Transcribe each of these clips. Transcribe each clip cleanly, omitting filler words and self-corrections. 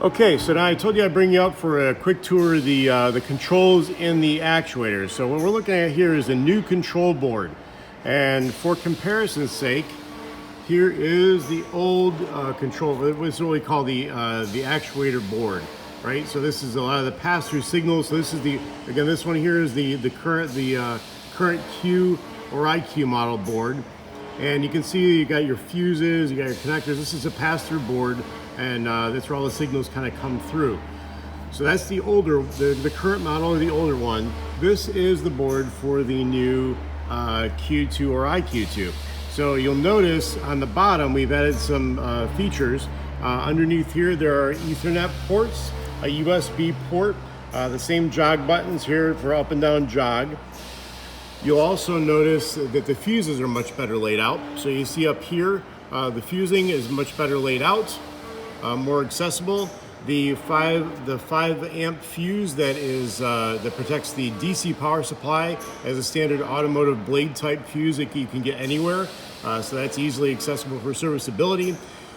Okay, so now I told you I'd bring you up for a quick tour of the controls in the actuator. So what we're looking at here is a new control board. And for comparison's sake, here is the old control. It was really called the actuator board, right? So this is a lot of the pass-through signals. So this is again, this one here is the current Q or iQ model board. And you can see you got your fuses, you got your connectors. This is a pass-through board, and that's where all the signals kind of come through. So that's the current model or the older one. This is the board for the new Q2 or iQ2. So you'll notice on the bottom we've added some features. Underneath here there are Ethernet ports, a USB port, the same jog buttons here for up and down jog. You'll also notice that the fuses are much better laid out. So you see up here, the fusing is much better laid out, more accessible. The 5 amp fuse that protects the DC power supply as a standard automotive blade type fuse that you can get anywhere. So that's easily accessible for serviceability.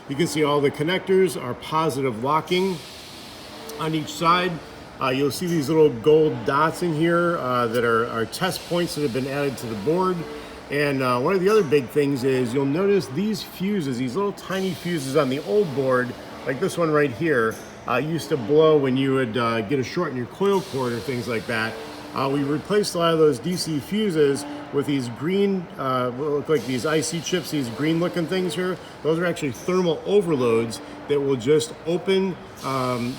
You can see all the connectors are positive locking on each side. You'll see these little gold dots in here that are test points that have been added to the board. And one of the other big things is you'll notice these fuses, these little tiny fuses on the old board, like this one right here, used to blow when you would get a short in your coil cord or things like that. We replaced a lot of those DC fuses with these green, what look like these IC chips, these green looking things here. Those are actually thermal overloads that will just open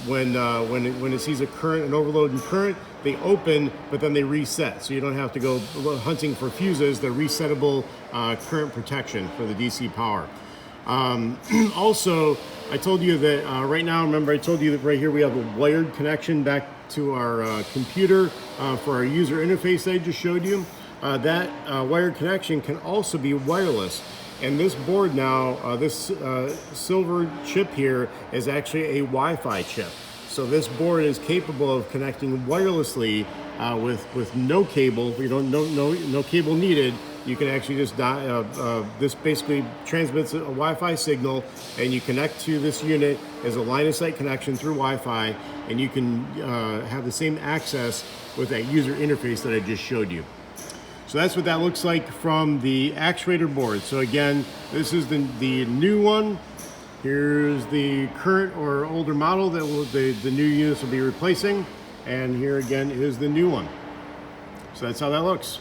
when it sees an overload in current, they open, but then they reset. So you don't have to go hunting for fuses. They're resettable current protection for the DC power. Also, I told you that right now, remember I told you that right here we have a wired connection back to our computer for our user interface that I just showed you. That wired connection can also be wireless. And this board now, this silver chip here is actually a Wi-Fi chip. So this board is capable of connecting wirelessly with no cable. No cable needed. You can actually just this basically transmits a Wi-Fi signal, and you connect to this unit as a line of sight connection through Wi-Fi, and you can have the same access with that user interface that I just showed you. So that's what that looks like from the actuator board. So again, this is the new one. Here's the current or older model that the new units will be replacing. And here again is the new one. So that's how that looks.